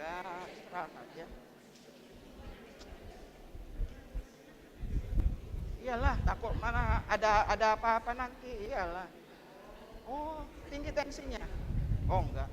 Enggak, istirahat ya. Iyalah, takut mana ada apa-apa nanti, iyalah. Oh, tinggi tensinya. Oh, enggak.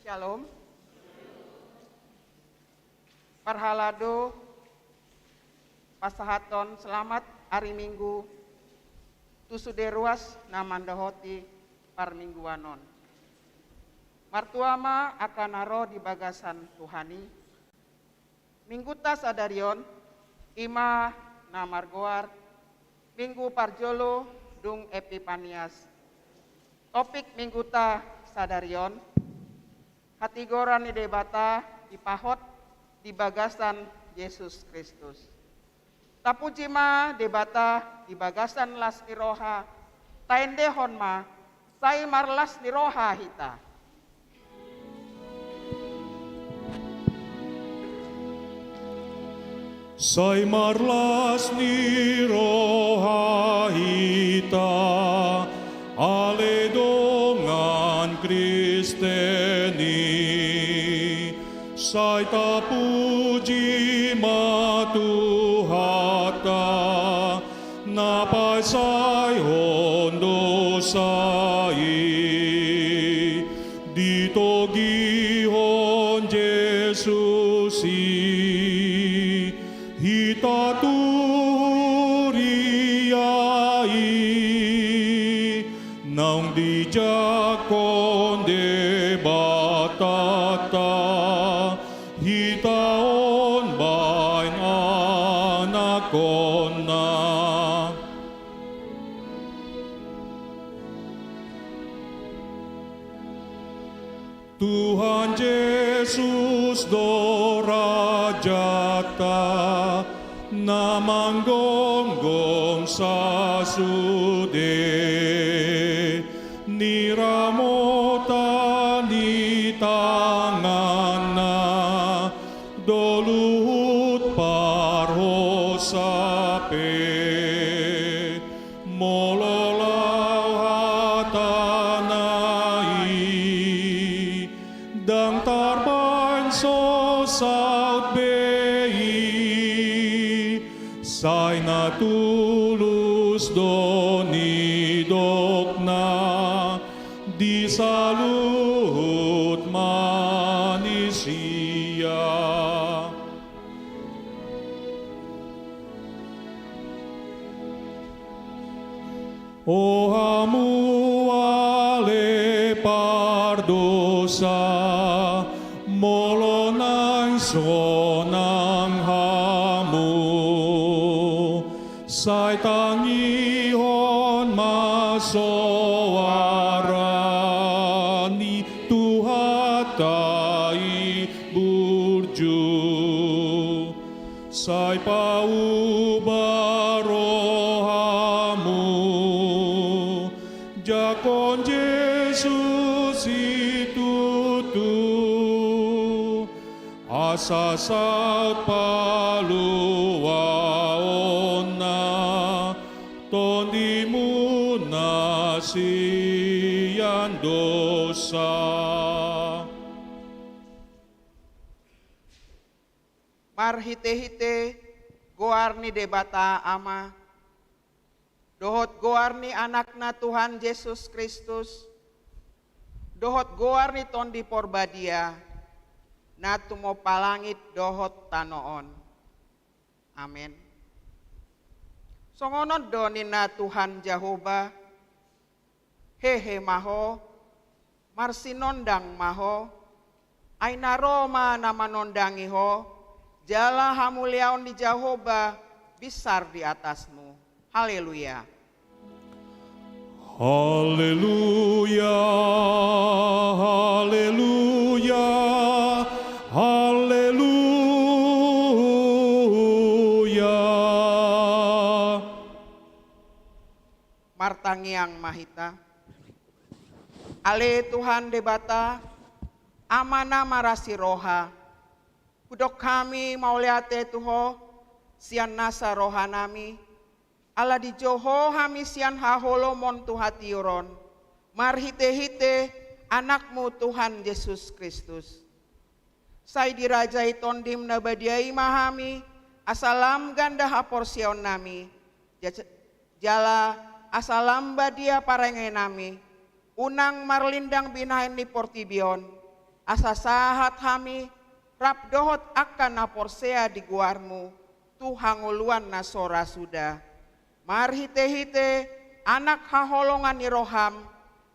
Shalom. Parhalado, pasahaton, selamat hari Minggu. Tusuderuas namandahoti parmingguanon. Martuama akan naro di bagasan Tuhani. Minggutas adarion, ima namargoar, minggu parjolo dung Epipanias. Topik mingguta sadarion, hatigoran di debata dipahot di bagasan Yesus Kristus. Tapujima debata di bagasan las niroha, taende honma, sai marlas niroha hita. Sai marlas niroha hita, ale dongan Kristeni. Sai tapuji matuhata, napai sai hondo sai, ditogi hon Jesusi, hita turiai, naung dijakon debatata, hitaon bain anakona. Tuhan Yesus dorajata, namanggonggong sasude, niramota di tangana, doluhut parhosape, mololau hatanai, dang tarban so saut bei, sai natulus doni dokna, di saluhut manusia. O hamu ale pardosa, molonang sonang hamu, sai tangihon masoarani tuhatai burju, sai paubarohamu, jakon Jesusi sasaut paluwaon na tondi muna siyan dosa. Marhite-hite goarni debata ama, dohot goarni anakna Tuhan Yesus Kristus, dohot goarni tondi porbadia, natu mo palangit dohot tanoon. Amin. Songonon donin na Tuhan Jehovah, hehe maho, marsinondang maho, ay naroma na manondangi ho, jala hamuliaon di Jehovah, besar di atasmu. Haleluya. Haleluya, haleluya, haleluya. Martangiang mahita, ale Tuhan debata, amana marasi roha, kudok kami mauliate tuho, sian nasa rohanami, ala di joho hami sian haholo mon tuhatiuron, marhite-hite anakmu Tuhan Yesus Kristus. Sai dirajai tondim nabadiai mahami, asalam ganda haporsion nami, jala asalam badia parengai nami, unang marlindang binahin ni portibion, asa sahat hami, rap dohot akan naporsea di guarmu, tuhanguluan nasora sudah. Marhite-hite anak haholongan ni roham,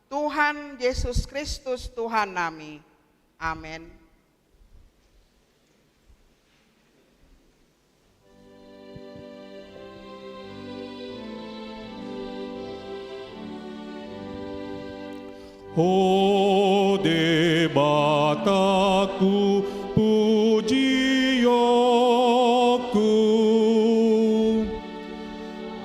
Tuhan Yesus Kristus Tuhan nami. Amin. O debataku pujioku,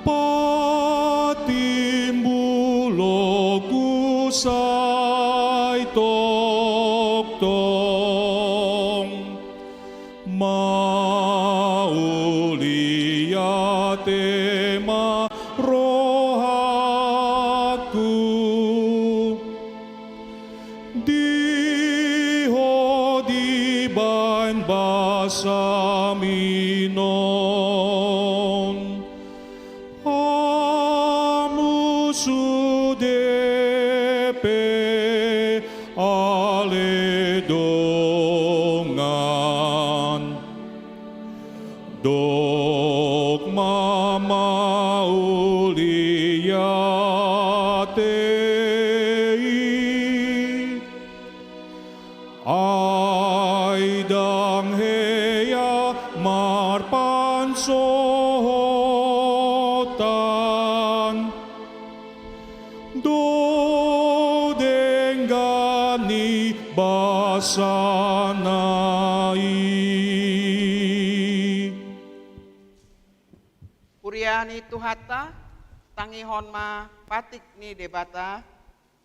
patimbuloku sai toktong, mauliate ma rohaku, diho di bain basaminon, amusudepe aledongan, dogma mauliate aidang heya marpan sohotan, do denggani basanai. Puriani tuhata, tangihon ma patik ni debata,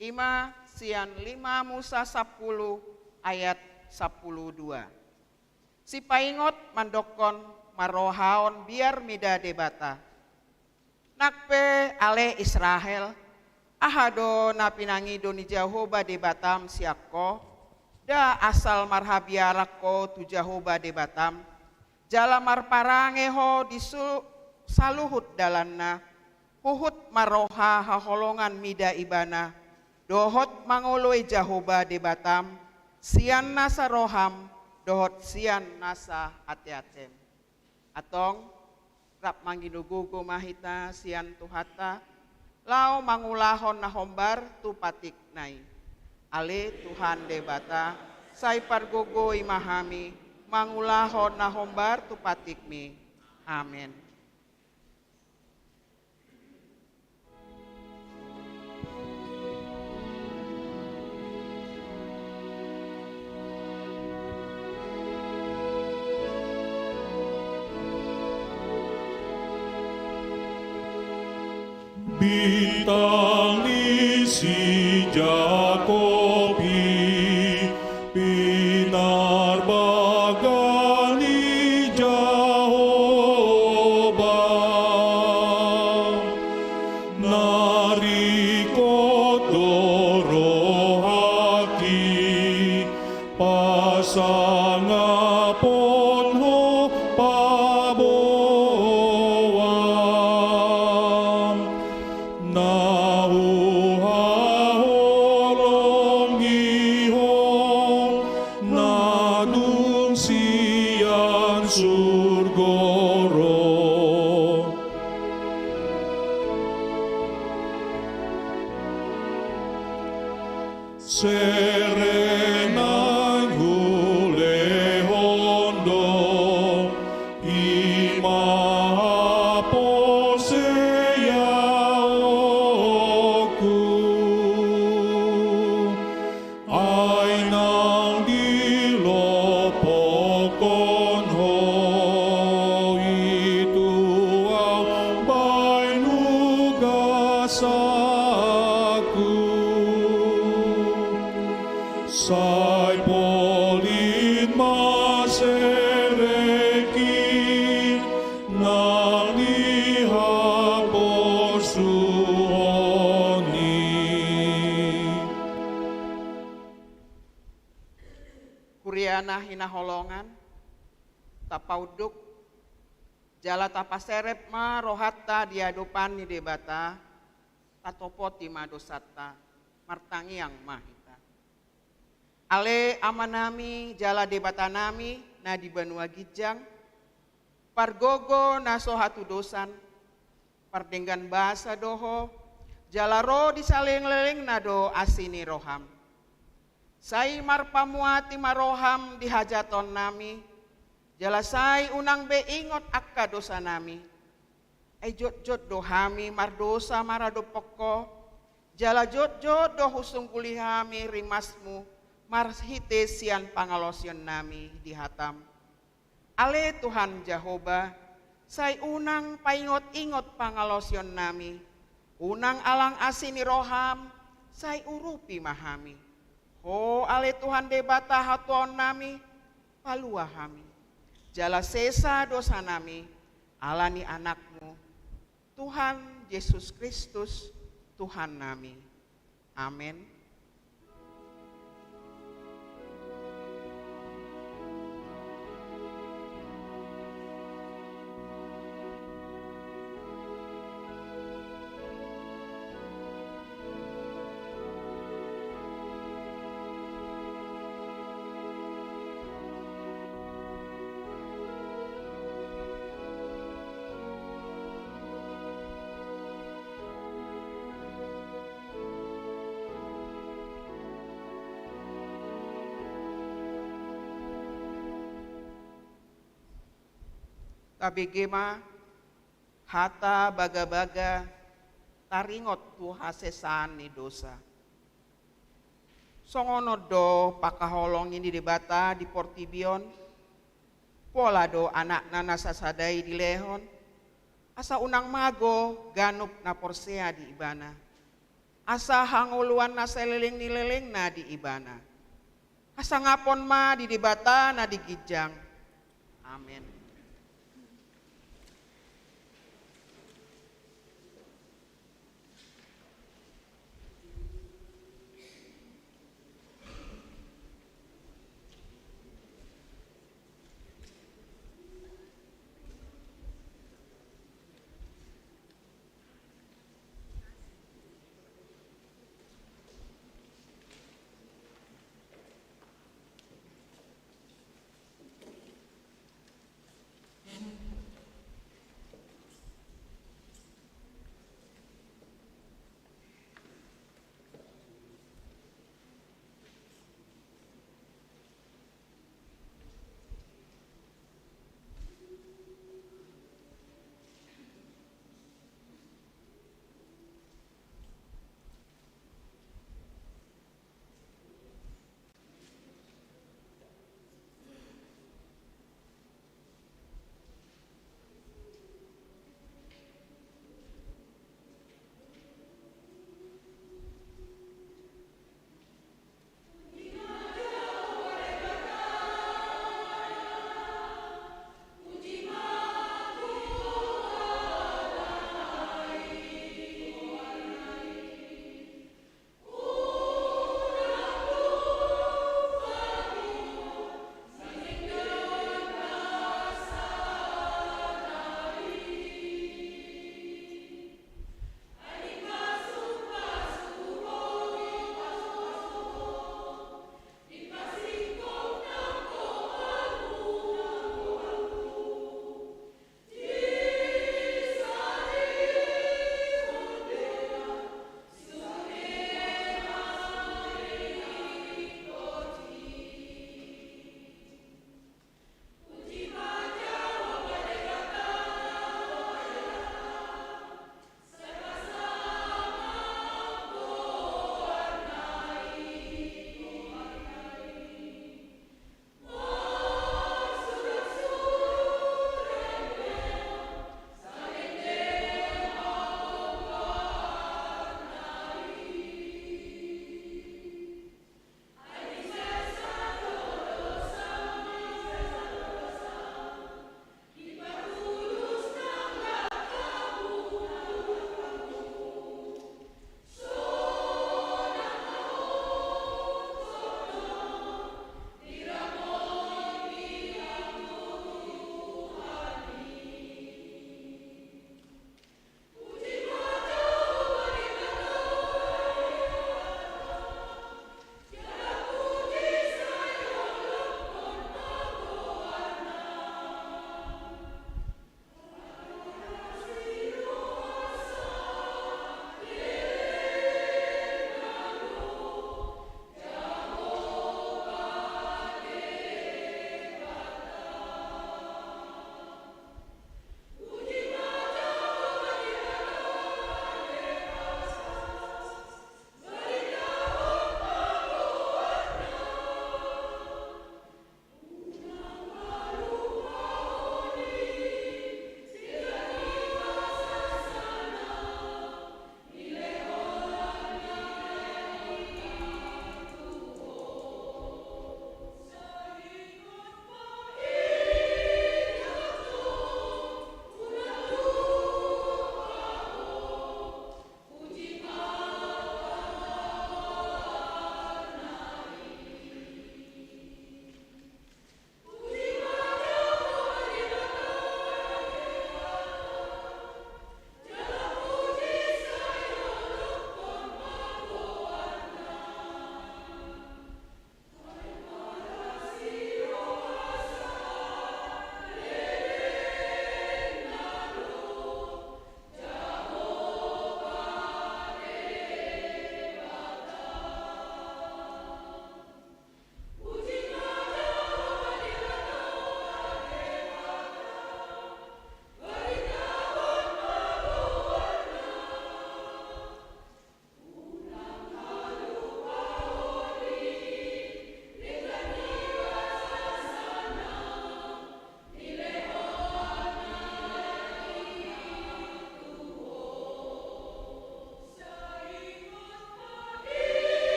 ima sian 5 Musa 10 ayat 12. Si paingot mandokon marohaon biar mida debata. Nakpe ale Israel, ahado na pinangido ni Jehovah debatam siakko, da asal marhabiarako tu Jehovah debatam, jala marparangeho disu saluhut dalanna, huhut maroha haholongan mida ibana, dohot mangoloi Jehovah debatam, sian nasa roham, dohot sian nasa ate-atem. Atong rap mangginugugo mahita sian tuhata, lao mangulahon na hombar tu patik nai. Ale Tuhan debata, say pargogo imahami, mangulahon na hombar tu patik mi. Amin. Bintang ni si Jakobi, binar bagai Serenai hule hondo imapose yaoku ay nang dilopokon ho itu ang bainugasaku Sai polit masereki nang ihaposuoni. Kuriana hinaholongan, tapauduk, jala tapaserep ma rohatta diadopan ni debata, tatopoti madosata, martangiang mahita. Ale amanami jala debatanami na di Banua Gijang, pargogo na sohatu dosan, pardenggan bahasa doho, jala ro disaleng-leleng na do asini roham. Sai marpamuati maroham di hajaton nami, jala sai unang be ingot akka dosa nami. Jot-jot dohami mardosa marado pokko, jala jot-jot do husung kulihami rimasmu, marhite sian pangalosyon nami di hatam. Ale Tuhan Jehovah, say unang paingot-ingot pangalosyon nami, unang alang asini roham, say urupi mahami. Ho ale Tuhan debata hatuan nami, palua hami. Jala sesa dosa nami, alani anakmu, Tuhan Yesus Kristus, Tuhan nami. Amin. Kabegema hata baga-baga taringot tu hasesan ni dosa. Songono do pakaholong ini debata di Portibion, pola do anak nana sasadai di lehon, asa unang mago ganup na porsea di ibana, asa hanguluan na seleling ni leleng na di ibana, asa ngapon ma di debata na di Gijang. Amin.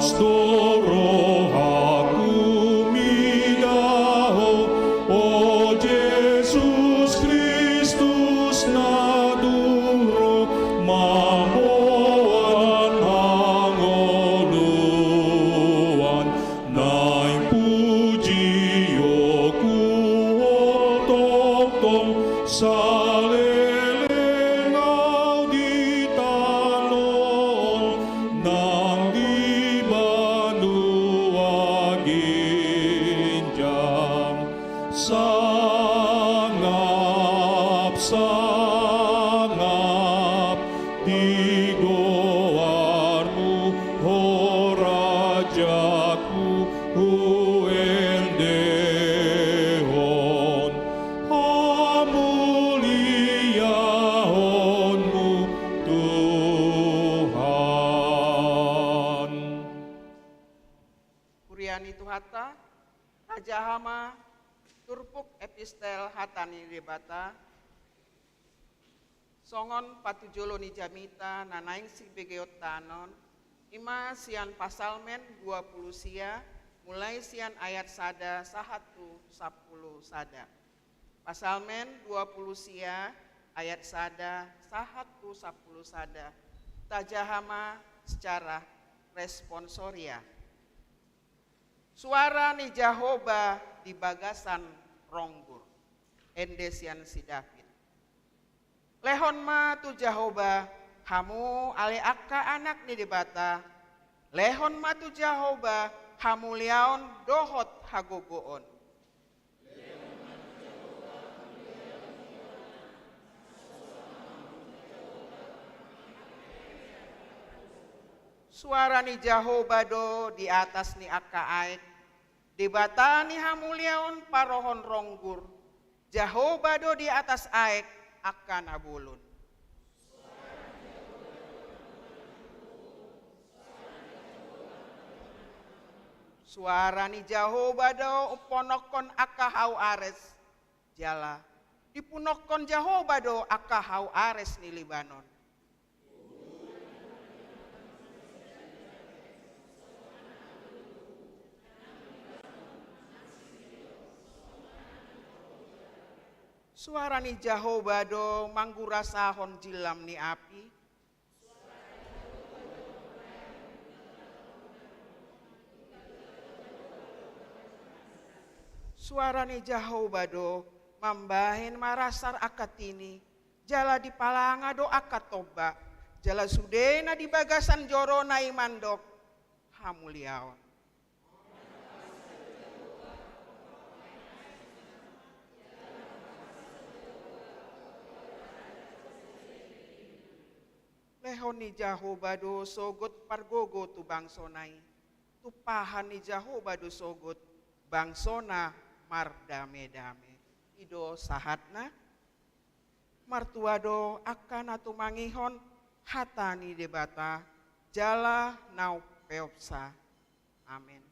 pastoro aku midaho, o Jesus Kristus naduro, mamoan hangoluan, naing puji oku otok-tok salelengau di talon, nang di banua ginjang, sangap di goarmu, o rajaku, huendehon, hamuliaonmu Tuhan. Kuriani Tuhata, Raja Hama, Turpuk Epistel Hatani Debata, Songon Patujolo ni Jamita, Nanaing si Begeot Tanon, Ima sian pasalmen 20 sia, mulai sian ayat sada sahatu 10 sada. Pasalmen 20 sia, ayat sada sahatu 10 sada. Tajahama secara responsoria. Suara ni Jahoba di bagasan ronggur, endesian si David. Lehon ma tu Jahoba, hamu ale akka anak ni debata. Lehon ma tu Jahoba, hamu liaon dohot hagogoon. Suara ni Jahoba do di atas ni akka aek, debata ni hamuliaon parohon ronggur. Jahoba do di atas aek, akan abulun. Suara ni Jahoba do uponokon akahau ares jala. Dipunokon Jahoba do akahau ares ni Libanon. Suara ni Jahoba do manggura sahon jilam ni api. Suara ni Jahoba do mambahin marasar akatini. Jala di palanga do akatoba. Jala sudena di bagasan joro na imandok. Hamuliaon. Lehon ni Jahoba do sogot pargogo tu bangsonai. Tupahan ni Jahoba do sogot bangsona mardame-dame. Ido sahatna. Martua do akan atu mangihon hatani debata. Jala nau peopsa. Amin.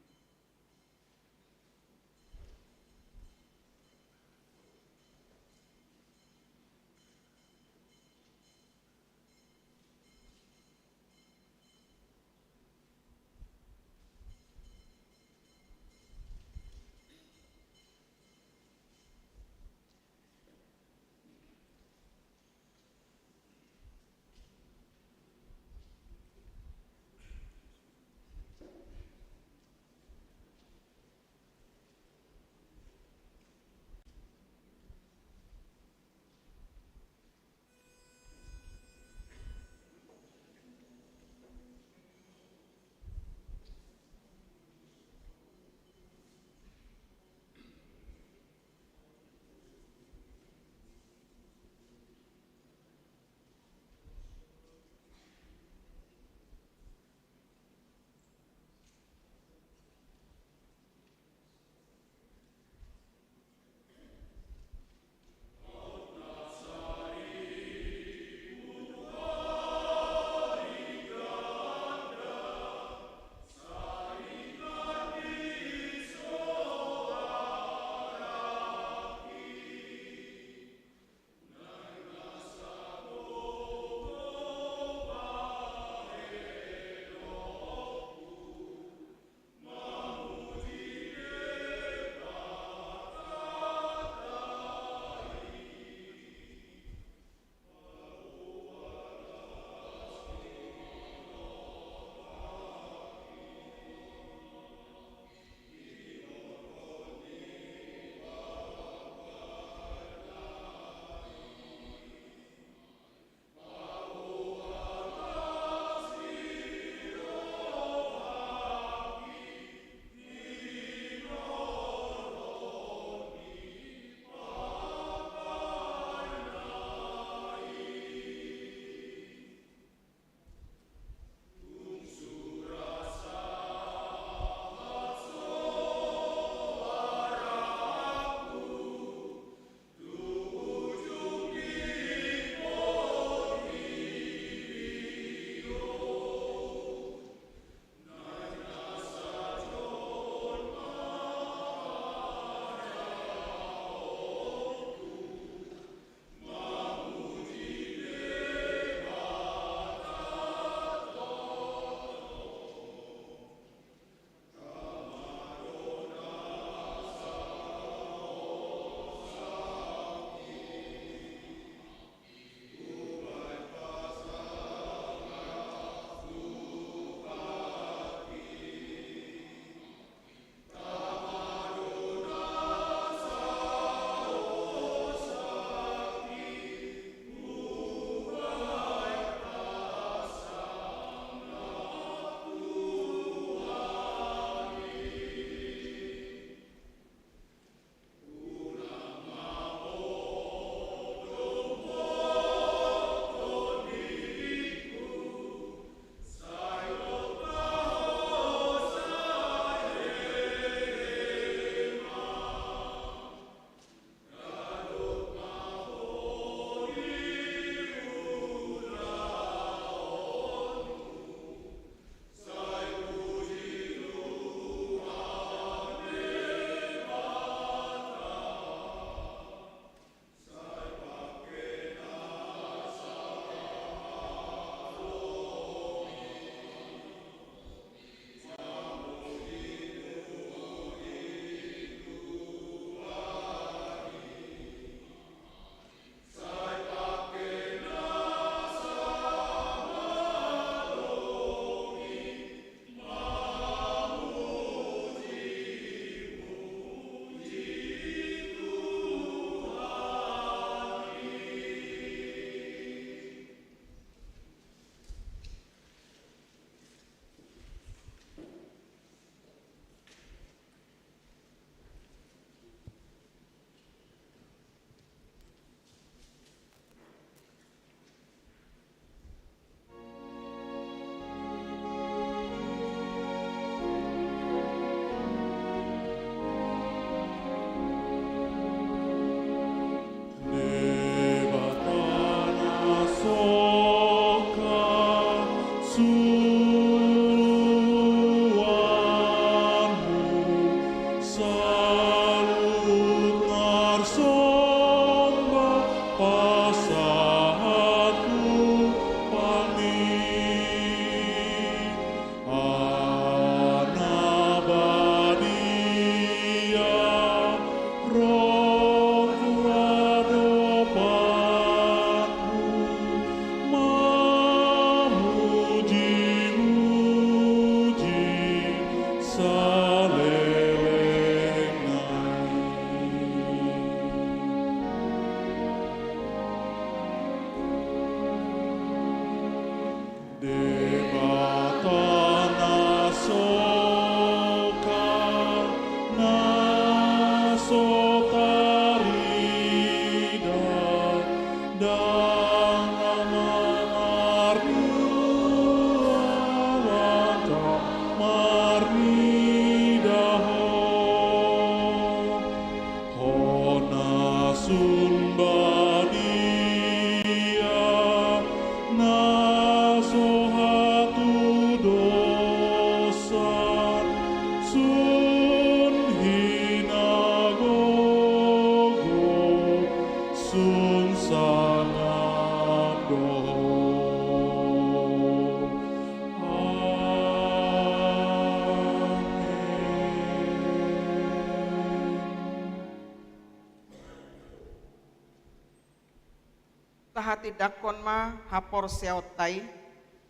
tahati dakon ma hapor seotai,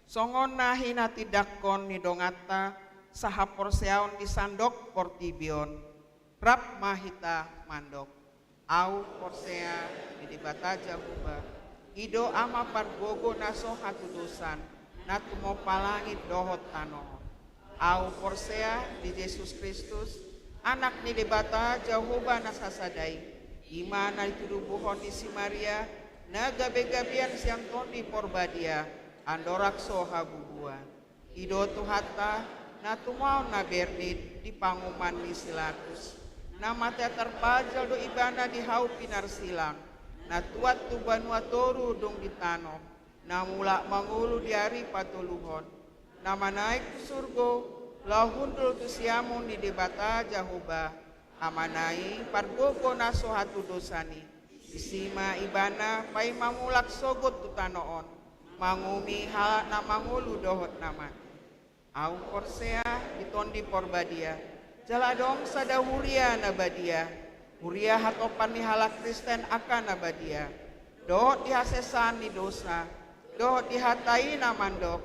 songon nahi nati dakon ni dongata sahapor seaon di sandok portibion, rap mahita mandok, au porsea di bata jahuba, ido ama pargogo naso hatu dosan, natumo palangit dohot tanoh, au porsea di Yesus Kristus, anak ni debata jahuba nasasadai, imana ditudubuhon di si Maria, na gabe-gabian siang tondi porbadia, andorak soha bubuan, ido tuhata, na tumau na bernid di panguman ni silakus, na mata terpajal do ibana di hau pinar silang, na tuat tu banua toru dong ditanom, na mula mangulu di hari patuluhon, na manaik tu surgo, lahundul tu siamun di debata jahuba, amanai pargogo naso hatu dosani, isima ibana pai mamulak sogot tu tanoon, mangumi halak na mangulu dohot naman. Au porsea ditondi porbadia, jaladong sada huria nabadia, huria hatopan ni halak Kristen akan nabadia, dohot dihasesan ni dosa, dohot dihatai namandok,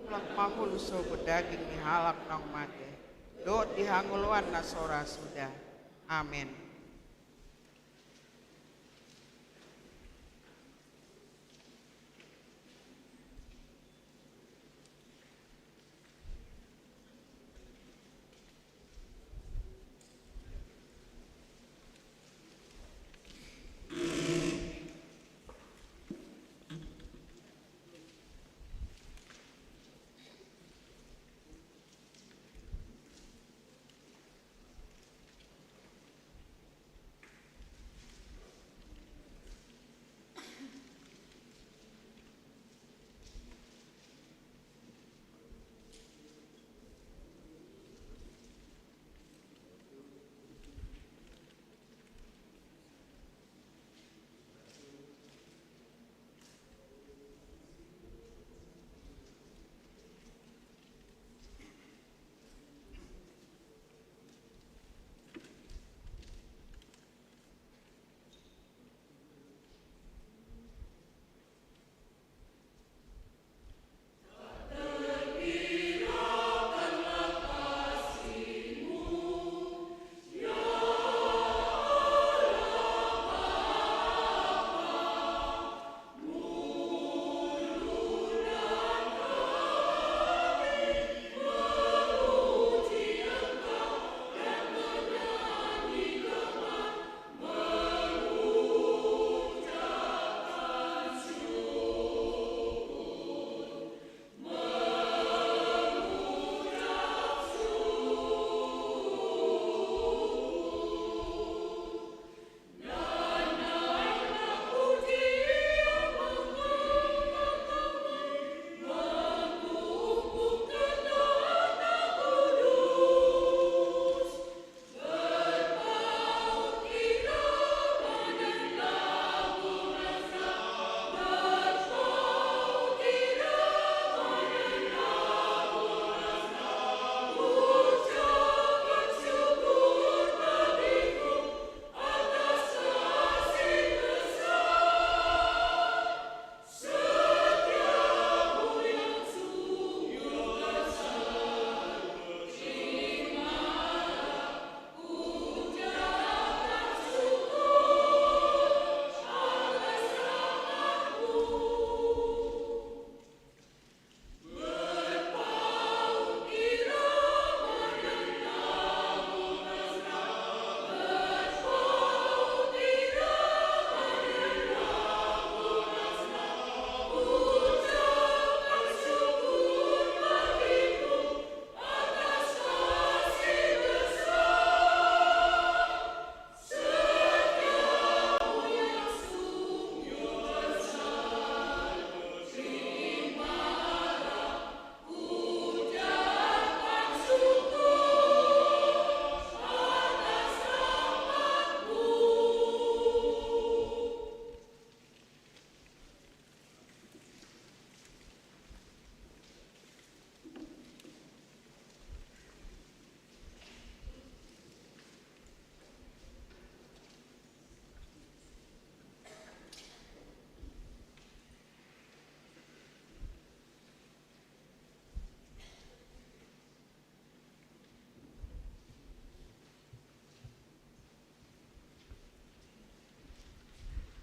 ulak mangulu sogot daging ni halak nang mate, dohot dihanguluan nasora sudah. Amin.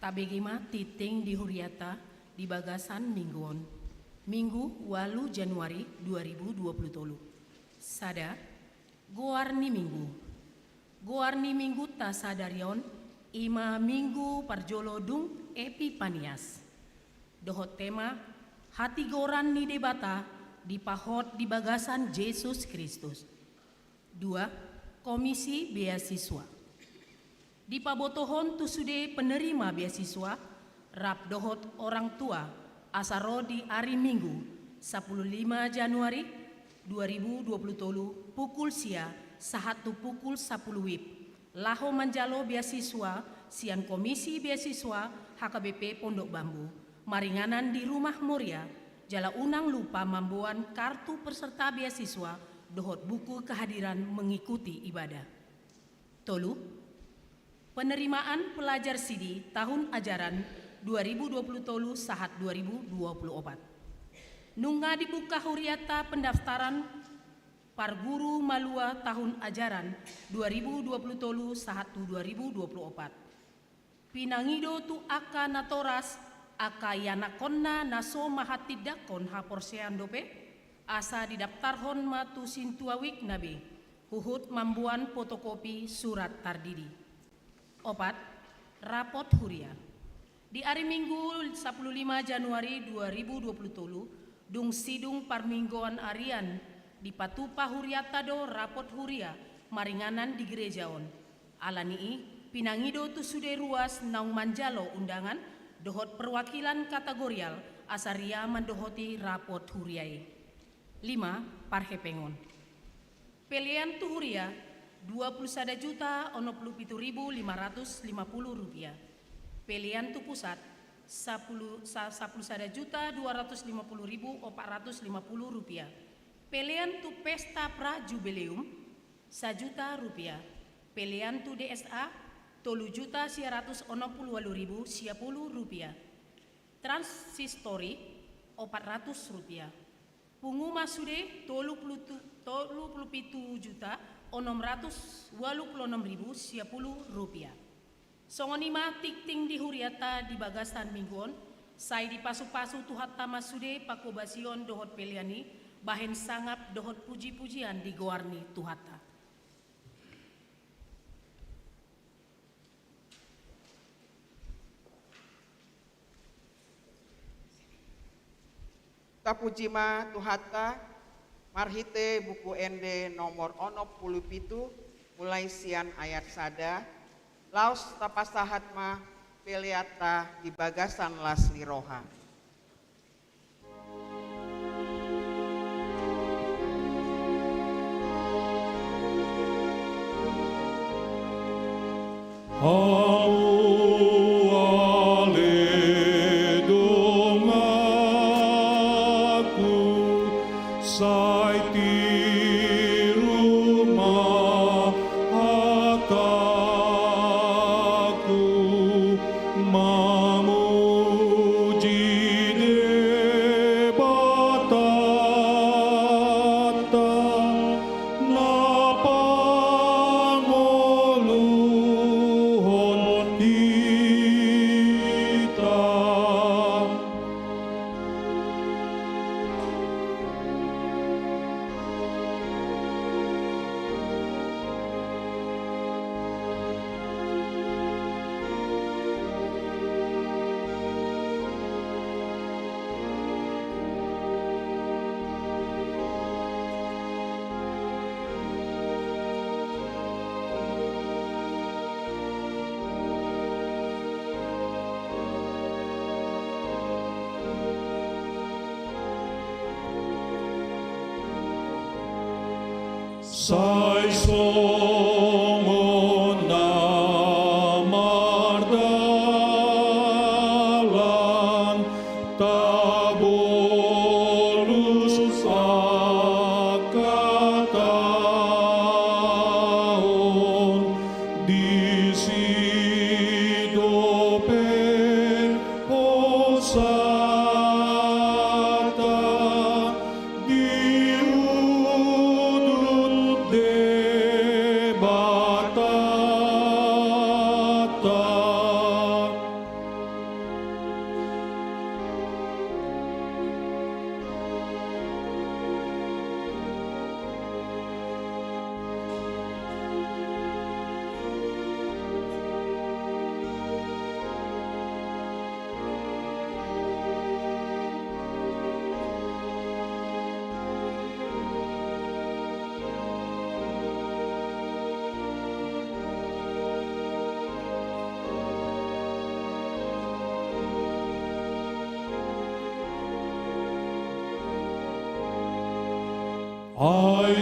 tabegima titing di Huriata di bagasan mingguon. Minggu 8 Januari 2023. Sada goarni minggu. Goarni minggu ta sadarion ima minggu parjolodung Epipanias. Dohot tema hati goran ni debata di pahot di bagasan Yesus Kristus. 2. Komisi Beasiswa. Di pabotohon tu sude penerima beasiswa, rap dohot orang tua asaro di hari Minggu 15 Januari 2023 pukul sia sahatu pukul 10 WIB. Laho manjalo beasiswa sian Komisi Beasiswa HKBP Pondok Bambu. Maringanan di Rumah Moria, jala unang lupa mambuan kartu peserta beasiswa dohot buku kehadiran mengikuti ibadah. Tolu, penerimaan pelajar sidi tahun ajaran 2023 sahat 2024. Nungga dibuka huriata pendaftaran par guru malua tahun ajaran 2023 sahat 2024. Pinangido tu aka natoras aka yanakonna naso mahatidakon haporsean dope asa didaftarhon matu sintuawik nabe huhut mambuan fotokopi surat tardidi. 4. Rapot huria. Di hari Minggu 15 Januari 2023 dung sidung parminggoan arian di patupa huriatado rapot huria maringanan di gerejaon. Alanii pinangido tu sude ruas naung manjalo undangan dohot perwakilan kategorial asaria mendohoti rapot huriai. 5. Parhepengon. Pelian tu huria 21.067.550 rupiah. Pelian tu pusat 11.250.450 rupiah. Pelian tu pesta pra jubileum 1 juta rupiah. Pelian tu DSA 3.168.010 rupiah. Transistori 400 rupiah. Pungu masude 37.686.010 rupiah. Songonima tikting di huriata di bagasan mingguon, sai di pasu-pasu tuhat tamasude pakobasion dohot peliani, bahen sangap dohot puji-pujian di goarni tuhata. Tapujima tuhata marhite buku ende nomor 67 mulai sian ayat sada laos tapasahat ma peliata di bagasan lasli roha. Sai songon namardalan tabolus akataon di sidopen posata di udut de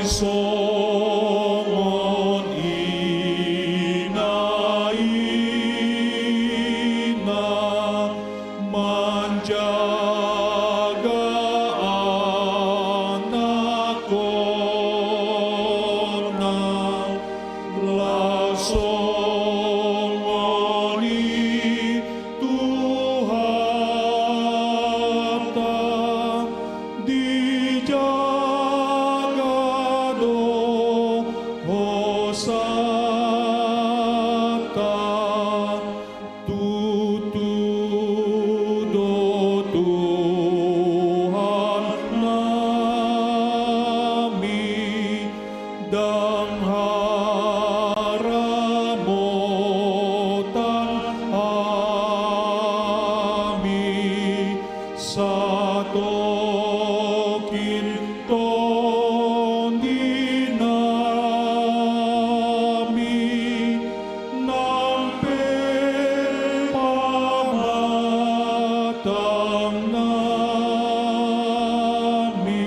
songon ina menjaga anak kona lasongoni Tuhan ta dijaga do hosata tutu do Tuhan nami dan haramotan ami satokin tondinami nampil pamatang nami.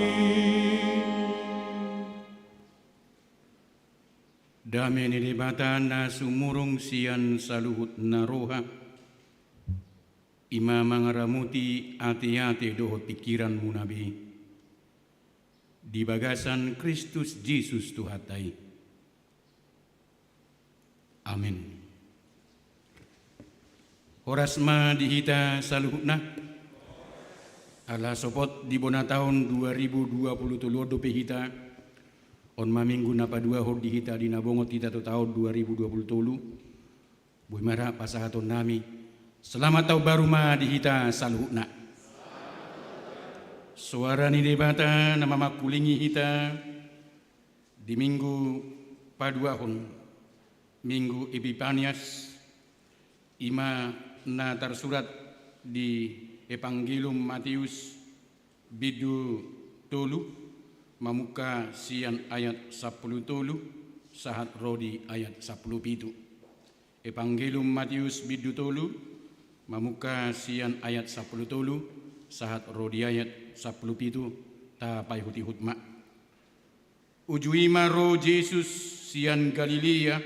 Dame ni bata na sumurong siyan sa luhut na roha. Ima mangaramuti ati-ati dohot pikiran mo nabi. Di bagasan Kristus Jesus Tuhatay. Amin. Oras ma dihita sa luhut na. Ala sopot di bona tahun 2023 dope hita. On maminggu na padua hod dihita di nabongot kita to tahun 2023. Boy mara pasahaton nami. Selamat tahun baru ma dihita saluhna. Suara ni debata nama makulingi hita di minggu padua hon. Minggu Epifanias ima na tersurat di Evangelium Matius bidu tolu mamuka sian ayat 10 tolu sahat rodi ayat 10 pitu. Evangelium Matius bidu tolu mamuka sian ayat 10 tolu sahat rodi ayat 10 pitu ta payhuti hutma. Ujui maro Jesus sian Galilea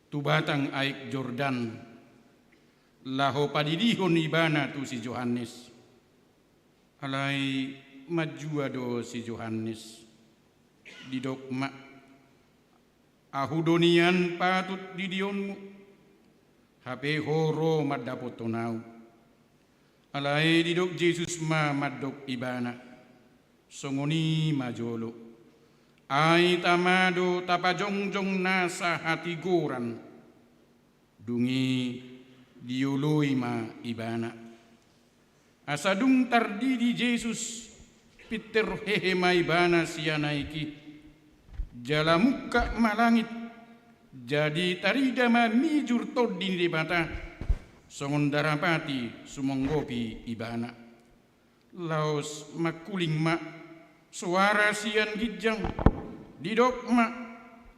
tu batang aik Jordan laho padidihon ibana tu si Yohanes alai majua do si Yohanes di dogma ahudonian patut didionmu hape horo madapotonau alai di dog Jesus ma madok ibana songoni majolo ai tamado tapajongjong nasa hati goran dungi diului ma ibana asadung tardidi Jesus Peter hehe maibana sianaiki jalamuka malangit jadi tarida mamijur todin di bata songon darapati sumonggopi ibana laos makuling ma suara sian gijang didok ma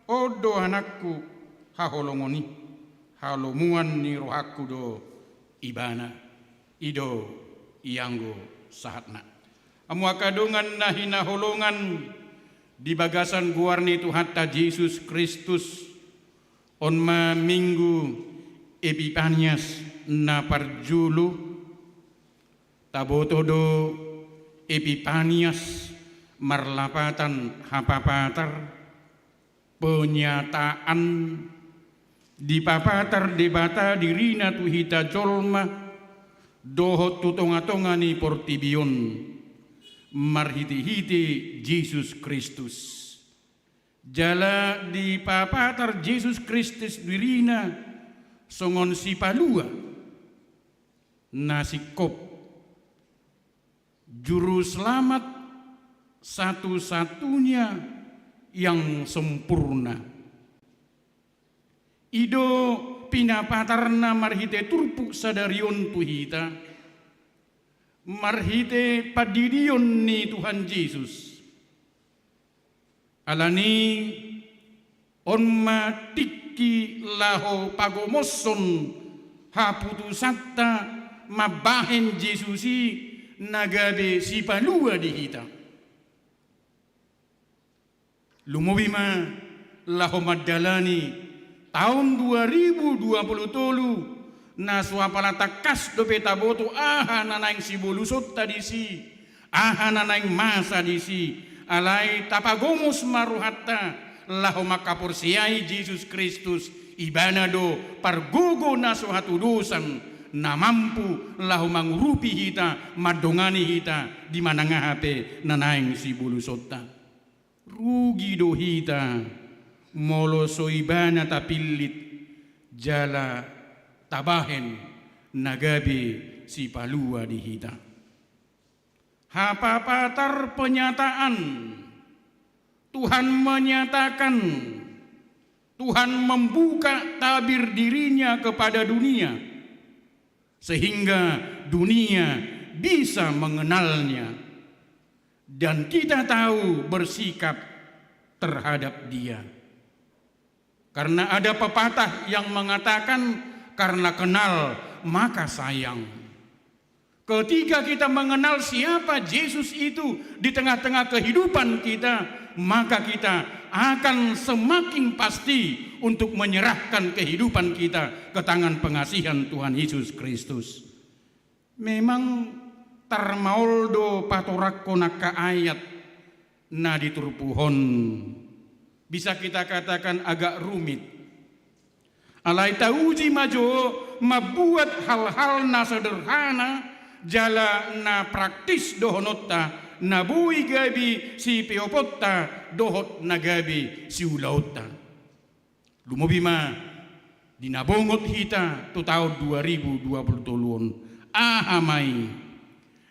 odo anakku haholongoni halomuan ni rohaku do ibana ido ianggo sahatna amu akadongan nahina holongan di bagasan guarni Tuhatta Yesus Kristus on ma minggu Epifanias na parjulu tabotodo Epifanias marlapatan hapapatar penyataan di papatar debata dirina tuhita jolma dohot tutonga-tongani portibion marhiti-hiti Yesus Kristus jala di papatar Yesus Kristus dirina songon si palua nasikop juru selamat satu-satunya yang sempurna ido pinapatarna marhite turpuk sadarion tuhita marhite padidion ni Tuhan Yesus alani on matiki laho pagomoson haputusatta mabahen Yesusi nagabe si palua di hita Lumobima laho madalani tahun 2020 na suapala takas dope taboto aha nanaing sibulusot tadisi aha nanaing masa disi alai tapagomos maruhatta laho makapursiai Yesus Kristus ibanado pargogo na suhatudusan na mampu laho mangurupi hita madongani hita di manangahape nanaing sibulusota rugi do hita molo soibana tapilit jala tabahen nagabe si palua di hita. Hapapatar penyataan Tuhan menyatakan, Tuhan membuka tabir dirinya kepada dunia sehingga dunia bisa mengenalnya dan kita tahu bersikap terhadap dia. Karena ada pepatah yang mengatakan karena kenal maka sayang. Ketika kita mengenal siapa Yesus itu di tengah-tengah kehidupan kita, maka kita akan semakin pasti untuk menyerahkan kehidupan kita ke tangan pengasihan Tuhan Yesus Kristus. Memang tarmaoldo patorakko naka ayat na diturpuhon. Bisa kita katakan agak rumit. Alai tauji majo mabuat hal-hal na sederhana jala na praktis dohonotta na bui gabi si peopotta dohot na gabi si ulautta. Lumobima dinabongot hita tu tahun 2020 ahamai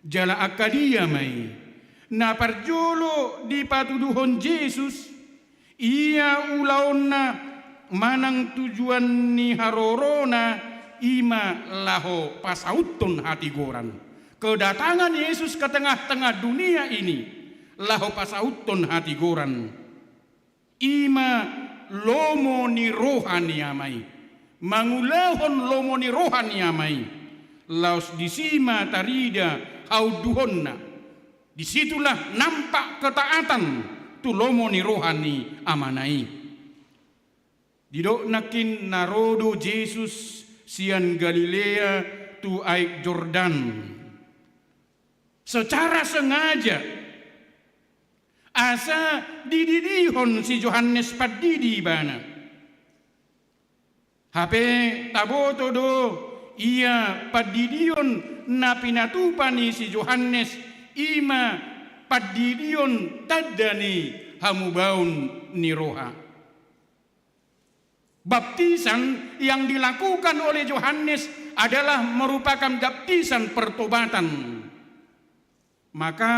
jala akadia mai na parjolo di patuduhon Yesus ia ulaonna manang tujuan ni harorona ima laho pasauton hati goran. Kedatangan Yesus ke tengah-tengah dunia ini laho pasauton hati goran. Ima lomo ni rohani amai. Mangulahon lomo ni rohani amai. Laos disima tarida hauduhonna. Disitulah nampak ketaatan tulomo ni rohani amanai. Didok nakin narodo Yesus sian Galilea tu aik Jordan. Secara sengaja asa dididihon si Yohanes padidi bana. Hape taboto do ia padidion na pinatupani si Yohanes ima padidion tadani hamubaun ni roha. Baptisan yang dilakukan oleh Yohanes adalah merupakan baptisan pertobatan. Maka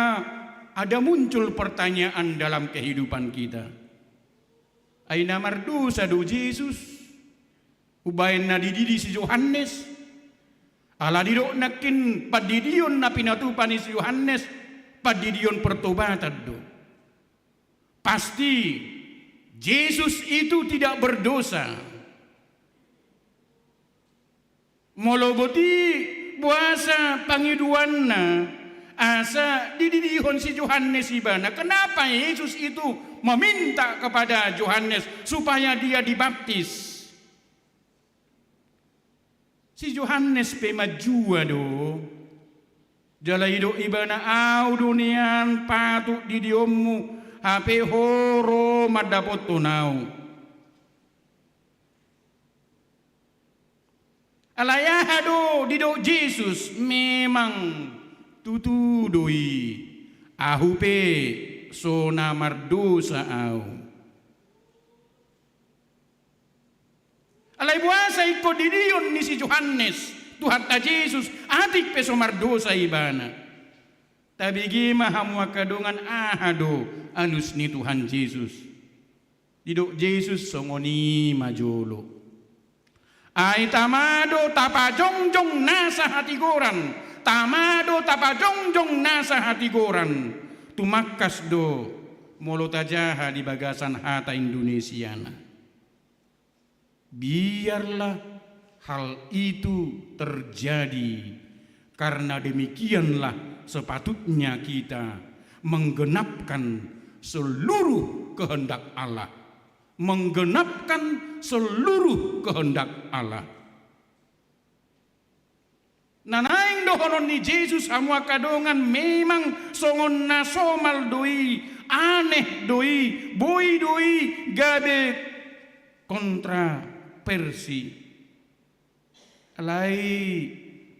ada muncul pertanyaan dalam kehidupan kita. Aina mardu sadu Yesus ubain na dididi si Yohanes ala didok nakin padidion na pinatupani si Yohanes padidion pertobatan do. Pasti Yesus itu tidak berdosa. Moloboti puasa pangiduanna asa dididihon si Yohanes ibana. Kenapa Yesus itu meminta kepada Yohanes supaya dia dibaptis? Si Yohanes pemajua do. Jala hidup ibana au dunian patuk di diomu hape horo madapot tunau. Alayahado didok Yesus memang tutudoi ahupe sona mardosa au. Alay buasa iko didion ni si Yohanes Tuhan ta Yesus atik peso mardosa ibana. Tabigi mahamwa kadungan ahado anus ni Tuhan Yesus. Didok Yesus songoni majolo. Ay tamado tapajongjong nasa hati goran. Tamado tapajongjong nasa hati goran. Tumakas do molotajaha di bagasan hata Indonesiana. Biarlah hal itu terjadi karena demikianlah sepatutnya kita menggenapkan seluruh kehendak Allah, menggenapkan seluruh kehendak Allah. Nanaing dohonon ni Yesus hamua kadongan memang songon nasomal doi, aneh doi, boy doi, gabe kontroversi. Alai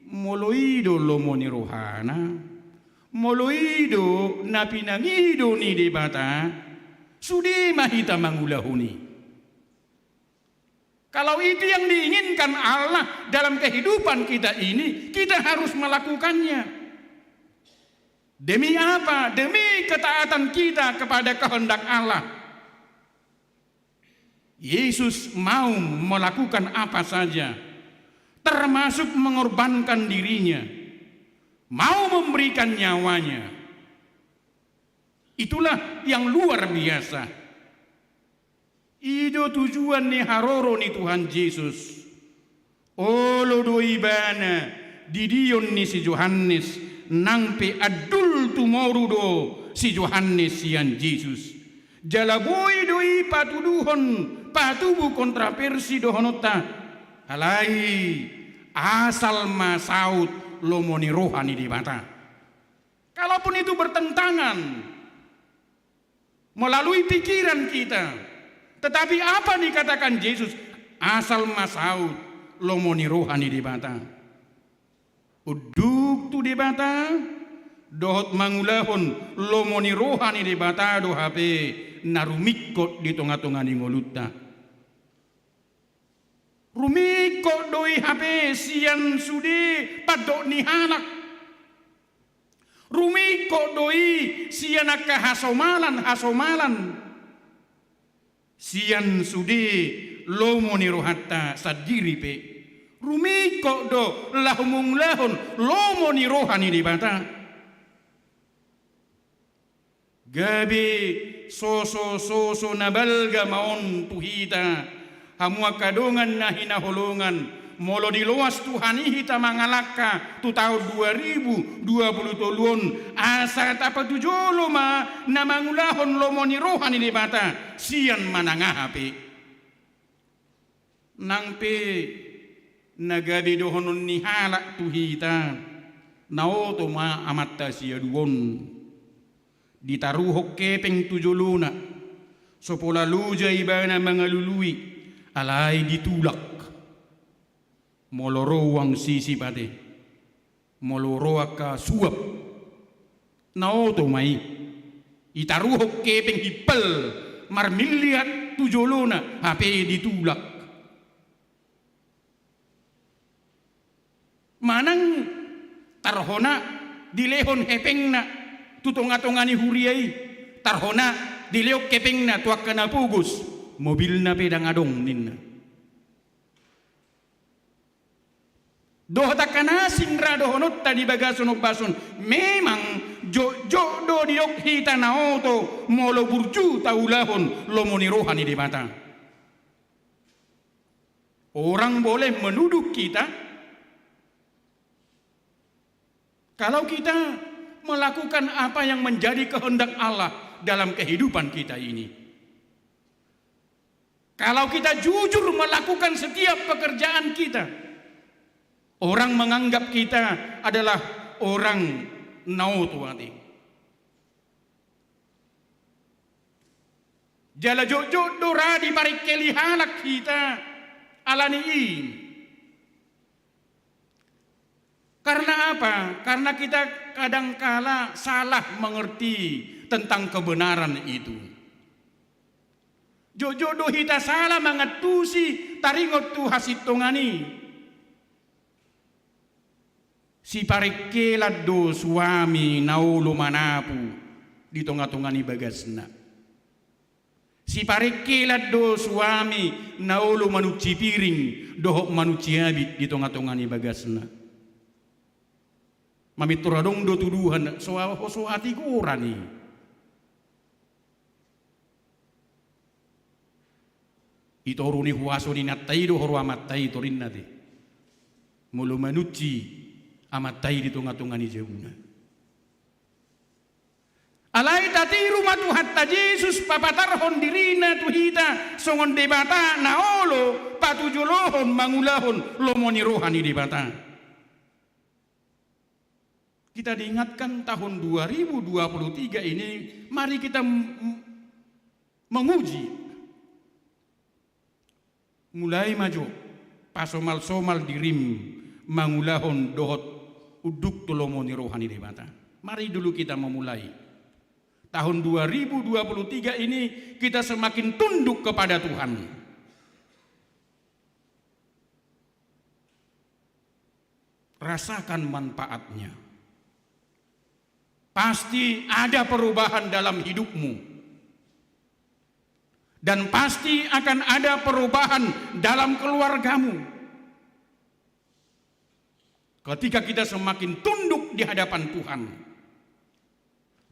moloido lomoni rohana, moloido napinangido ni debata, sudi mahita mangulahuni. Kalau itu yang diinginkan Allah dalam kehidupan kita ini, kita harus melakukannya. Demi apa? Demi ketaatan kita kepada kehendak Allah. Yesus mau melakukan apa saja, termasuk mengorbankan dirinya, mau memberikan nyawanya. Itulah yang luar biasa. Itu tujuan ni haroro ni Tuhan Yesus. Olo do ibana didion ni si Yohanes nangpe adul tumoru do si Yohanes sian Yesus. Jalaboi doi patuduhon patubu kontraversi dohonota halai asal masaut lomoni rohani di mata. Kalaupun itu bertentangan melalui pikiran kita, tetapi apa dikatakan Yesus? Asal masaut lomoni rohani di bata. Uduk tu di bata, dohot mangulahon lomoni rohani di bata do hape narumikot di tengah-tengah ni ngolutta. Rumikot doi hape sian sudi padok ni hanak. Rumikot doi sian hasomalan. Sian sudi lomoni rohatta sadiri pe rumiko do lahumung lahun lomoni rohani di bata gabi soso nabalga maon tuhita hamua kadongan nahina holongan molo di luas Tuhan hita mangalaka tu tahun 2020 asa tapa tujolo ma namangulahon lomoni rohani di bata sian manangah ape nangpe nagabi dohonon ni halak tuhita naoto ma amatta sia duon ditaruhok kepeng tujoluna sopola luja ibana mangalului alai ditulak molorowang sisi pate moloroaka suap naoto mai itaruhok kepeng hipel marmiliat tujolona hape ditulak manang tarhona dilehon hepengna tutonga-tongani huriai tarhona dileok kepengna tuak kana pugus mobilna pedang adong ninna doh takana sinra dohonot tadi bagason bason memang jo do diok hita naoto molo burju taulahon lomoni rohani di mata. Orang boleh menuduh kita kalau kita melakukan apa yang menjadi kehendak Allah dalam kehidupan kita ini. Kalau kita jujur melakukan setiap pekerjaan kita, orang menganggap kita adalah orang nautuati. Jala jojo dora di parik kelihalak kita alaniin. Karena apa? Karena kita kadangkala salah mengerti tentang kebenaran itu. Jojo do hita salah mengatusi taringot tu hasitongani. Si parikelat do suami naulo manapu di tongah-tongani bagasna. Si parikelat do suami naulo manuci piring dohok manuci abit di tongah-tongani bagasna. Mamituradong do tuduhan so hati kurani. Itoruni huaso ni natai do horo amatai torin nate. Mulu manuci amatai di tongah-tongah ni jebuna. Alai tati rumah Tuhan ta Yesus papatarhon dirina tuhita songon debata naolo patujulohon mangulahon lomoni rohani debata. Kita diingatkan tahun 2023 ini, mari kita menguji. Mulai maju pasomal-somal dirim mangulahon dohot uduk tolomoni rohani debata. Mari dulu kita memulai. Tahun 2023 ini kita semakin tunduk kepada Tuhan. Rasakan manfaatnya. Pasti ada perubahan dalam hidupmu. Dan pasti akan ada perubahan dalam keluargamu. Ketika kita semakin tunduk di hadapan Tuhan,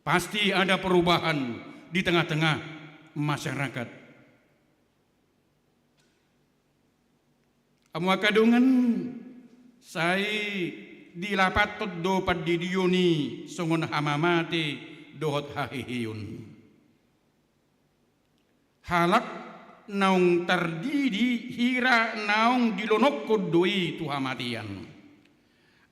pasti ada perubahan di tengah-tengah masyarakat. Amu kadungan saya dilapat do padidioni songon hamamate dohot hahihiyun. Halak naung tardidi hira naung dilonok kodoi tuhamatian.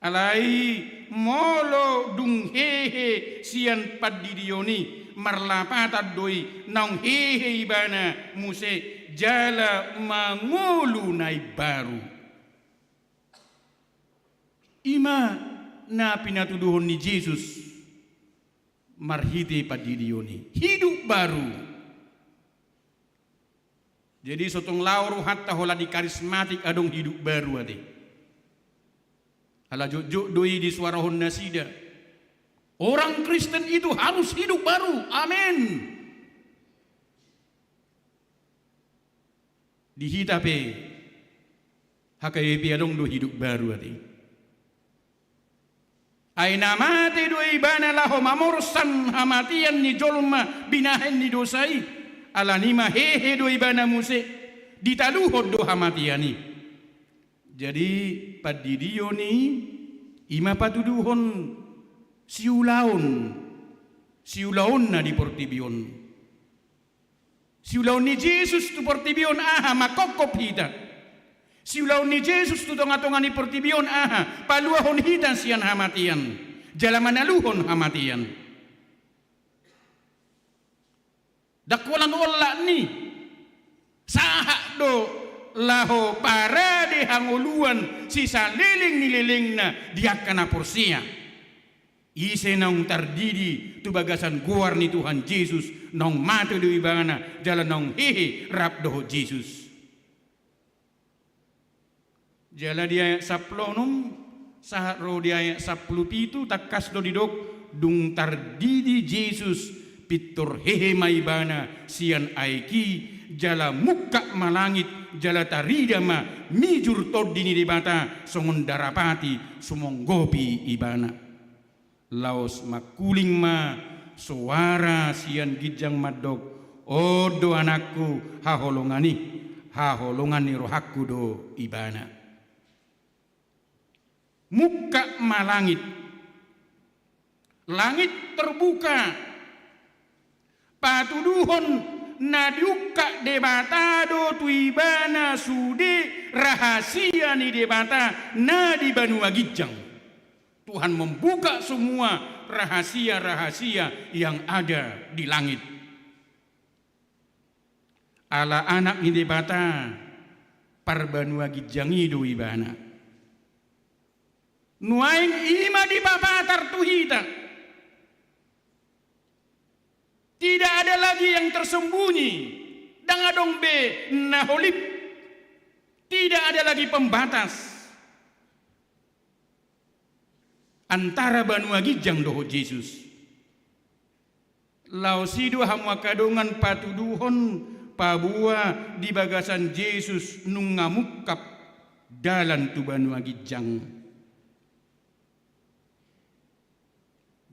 Alai molo dung hehe sian padidioni marlapata doi naung hehe ibana muse jala mangulu nai baru. Ima na pinatuduhon ni Yesus marhiti padidioni hidup baru. Jadi sotong lauru hatta hola di karismatik adong hidup baru ade. Hala juk doi di suarahon nasida. Orang Kristen itu harus hidup baru. Amin. Dihitape hakai adong do hidup baru ade. Aina mate doi bana laho mamursan hamatian ni jolma binahen ni dosai. Ala nima hehe do ibana muse ditaluhod do hamatiani. Jadi padidio ni ima patuduhon siulaon na di portibion. Siulaon ni Jesus tu portibion aha makokop hita. Siulaon ni Jesus tu tonga-tonga ni portibion aha paluahon hita sian hamatian. Jalamanaluhon hamatian. Dakwalan ola ni sahak do laho para de hanguluan sisa liling ni liling na diakana porsia ise naung tardidi tu bagasan guar ni Tuhan Yesus naung matu do ibana jalan naung hehe rap do Yesus jala dia saplonum sahak ro dia saplupitu takas do didok dung tardidi Yesus pitur hehe maibana sian aiki jala muka malangit jala taridama mijur todini dibata songon darapati sumonggopi ibana laos makuling ma suara sian gijang madok odo anakku haholongani rohaku do ibana muka malangit langit terbuka patuduhon nadiuka debata do tuibana sude rahasia ni debata na di Banua Gijang. Tuhan membuka semua rahasia-rahasia yang ada di langit. Ala anak ni debata par Banua Gijang do ibana. Nuaing ima di papatar tuhita. Tidak ada lagi yang tersembunyi. Dangadong be naholip. Tidak ada lagi pembatas antara Banua Gijang doho Yesus. Lausido hamwakadongan patuduhon pabua di bagasan Yesus nungamukap dalan tu Banua Gijang.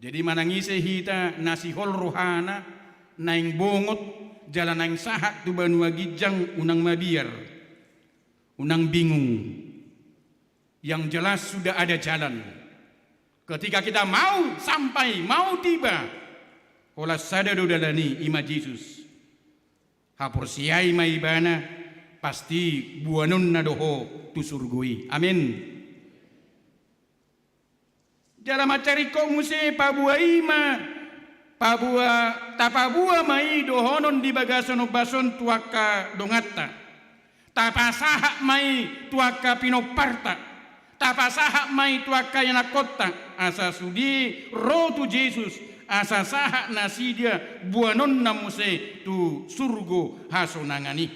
Jadi manangise hita nasihol rohana naing bongot jalan naing sahat tu Banua Gijang unang mabiar unang bingung. Yang jelas sudah ada jalan. Ketika kita mau sampai mau tiba hola sadado dalani ima Jesus. Hapor siai ma ibana pasti buanon na doho tu surgui. Amin. Dalam macari ko muse pabua ima pabua tapabua mai dohonon di bagason bason tuaka dongata. Tapasaha mai tuaka pinoparta. Tapasaha mai tuaka yanakota asa sudi rotu Jesus asa saha nasidia buanon namuse tu surgo hasonangani.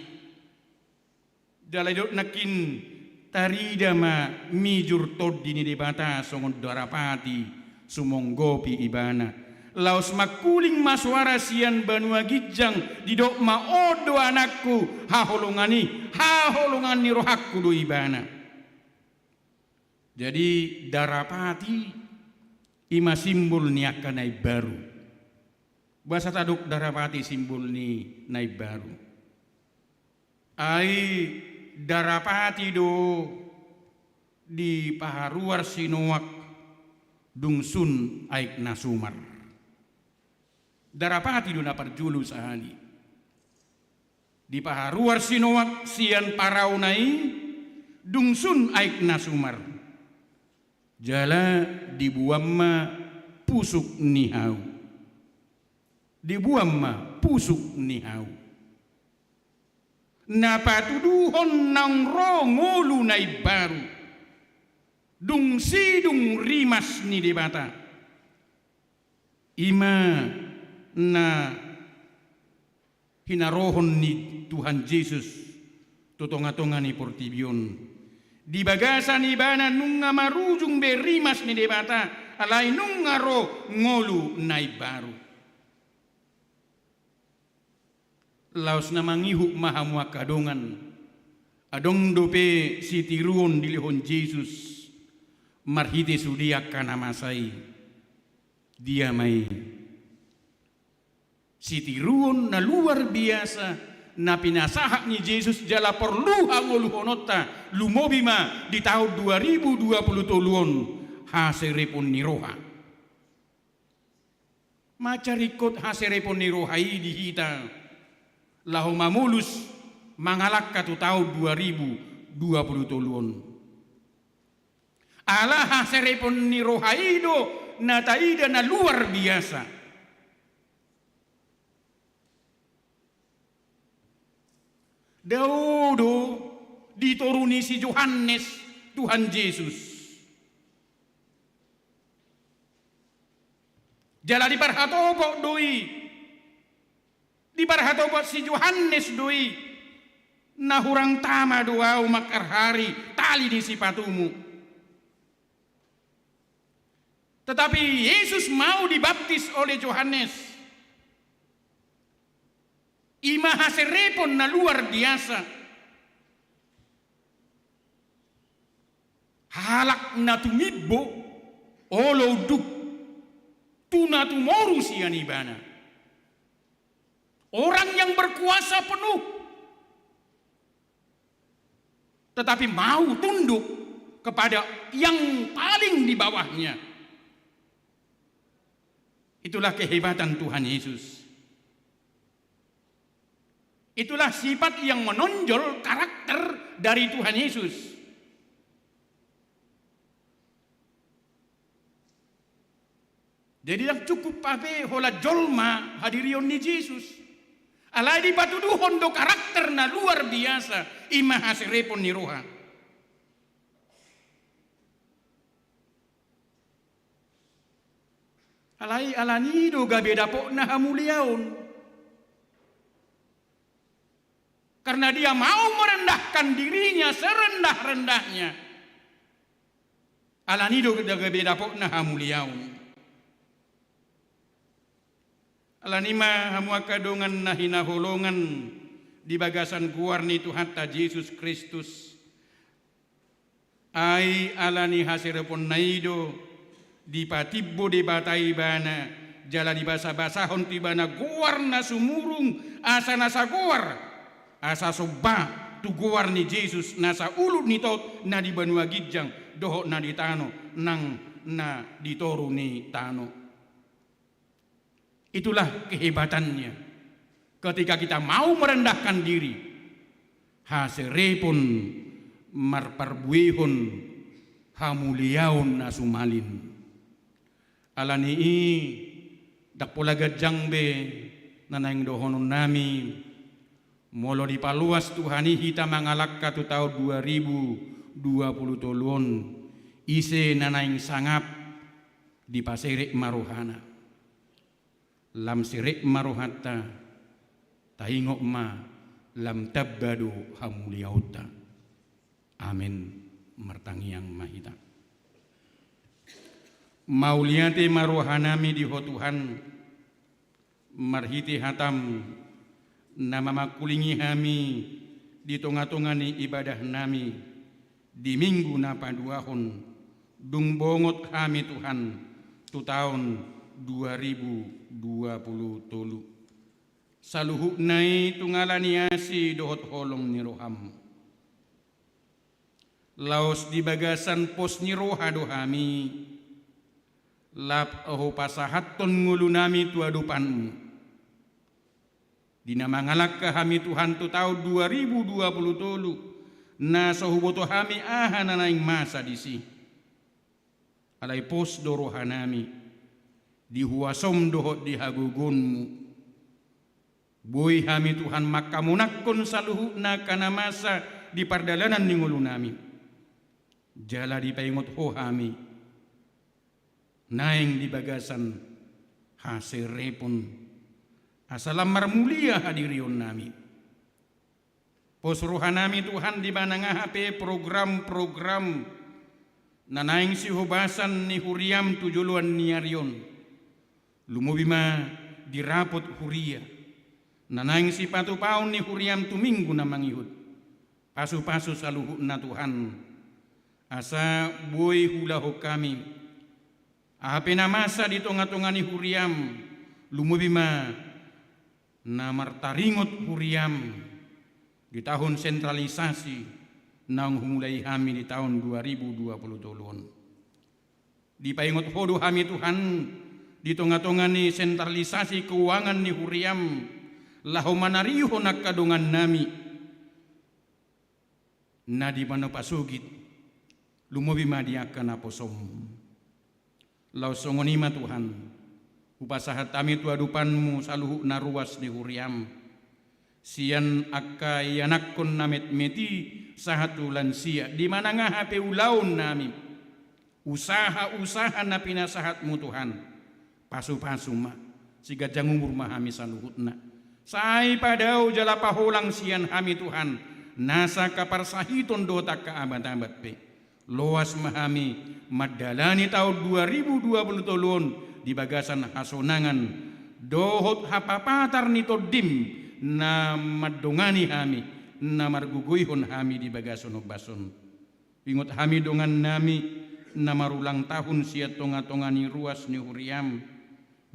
Daladot nakin tarida ma mijur tod dini debata songon darapati sumonggopi ibana. Laos makuling maswara sian banua gijang didok ma odo anakku haholongani rohakku do ibana. Jadi darapati ima simbol ni akan naik baru. Bahasa taduk darapati simbol ni naik baru. Ai darapati do di paharuar sinuak dungsun aik nasumar. Darapati do napar julu sahani. Di paharuar sinuak sian paraunai dungsun aik nasumar. Jala dibuamma pusuk nihau. Dibuamma pusuk nihau. Napatuduhon nang rongolu nai baru. Dung sidung rimas ni debata. Ima na hinarohon ni Tuhan Yesus totonga-tonga ni portibion. Di bagasan ibana nunga marujung berimas ni debata alai nunga ro ngolu nai baru. Laos na mangihuk mahamua kadongan adong dope sitiruon dilihon Jesus marhite sudia kana masai dia mai sitiruon na luar biasa na pinasahak ni Jesus jala perlu hangoluhonota lumobima di tahun 2020 haserepon niroha. Macarikot haserepon nirohai di hita lahu mamulus mangalak katu tahun 2020 ala haserepon nirohai do na taida na luar biasa. Daudo dituruni si Yohanes Tuhan Yesus. Jala di parhatobok doi. Di parhatobok si Yohanes doi. Nahurang tama doa makar hari tali di sipatumu. Tetapi Yesus mau dibaptis oleh Yohanes. Ima haserepon na luar biasa. Halak na tumibo olo duk tuna tumoru sian ibana. Orang yang berkuasa penuh tetapi mau tunduk kepada yang paling di bawahnya. Itulah kehebatan Tuhan Yesus. Itulah sifat yang menonjol karakter dari Tuhan Yesus. Jadi yang cukup pape hola jolma hadirion ni Yesus. Alai di patuduhon do karakter na luar biasa ima haserepon ni roha. Alai alani do gabe dapok na hamuliaon. Karena dia mau merendahkan dirinya serendah-rendahnya. Alanido daga beda pok na hamuliaun. Alanima hamua kadongan na hinaholongan di bagasan guar ni Tuhan ta Yesus Kristus. Ai alani hasirepon naido di patibbo de batai bana jala di basa-basahon tibana guar na sumurung asa nasa guar. Asa soba tu guar ni Jesus nasa ulut ni tot na di banua gijang doho na di tano nang na ditoru ni tano. Itulah kehebatannya. Ketika kita mau merendahkan diri, haserepun marparbuihun hamuliaun nasumalin. Alanii dakpolaga jangbe nanaing dohonon nami molo dipaluas Tuhani hita mangalak tu tahun 2020 tolon ise nanaing sangap di pasirek maruhana lam sirek maruhata tahingok ma lam tabbadu hamuliauta. Amin. Martangiang mahita mauliate maruhanami di Tuhan marhiti hatam nama makulingi kami di tonga-tongani ibadah nami di minggu napa duahon dung bongot kami Tuhan tu tahun 2020 tolu saluhuk nai tungalaniasi dohot holong ni roham laos di bagasan pos ni roha dohami lap aho pasahaton ngulu nami tu adupanmu dina mangalak kami Tuhan tu tahun 2020 tolu na sahuboto kami nanaing masa disi alai pos dorohanami dihuasom dohot dihagugunmu boy kami Tuhan makamunakon saluhukna kana masa di pardalanan ni ngulu nami jala dipaingot ho kami naing di bagasan haserepun asalam marmulia hadirion nami posruhan nami Tuhan di mana ngahape program-program nanaing si hubasan ni huriam tujuluan niarion lumubima dirapot huria nanaing si patu paun ni huriam tu minggu na mangihud pasu-pasu saluhuk na Tuhan asa boy hulaho kami ahape na masa di tonga-tonga ni huriam lumubima na martaringot huriam di tahun sentralisasi nang humulai kami di tahun 2020 tolon dipaingot hodo kami Tuhan di tonga-tonga ni sentralisasi keuangan ni huriam lahu manariho nakadungan nami na di mana pasugit lumubima diakan aposom lau songonima Tuhan upasahat kami tu adupanmu saluhuk naruas di huriam sian akka yanakon namet meti sahatu lansia di mana ngahape ulaun nami usaha-usaha na pinasahatmu Tuhan pasu-pasu ma siga jangumur mahami saluhutna sai padau jala paholang sian kami Tuhan nasa kaparsahiton dota ka abad-abad pe loas mahami madalani tahun 2020 tolon di bagasan hasonangan dohot hapapatar nito dim na madongani kami na marguguyhon kami di bagason bason ingot kami dongan nami na marulang tahun siya tonga-tongani ruas ni huriam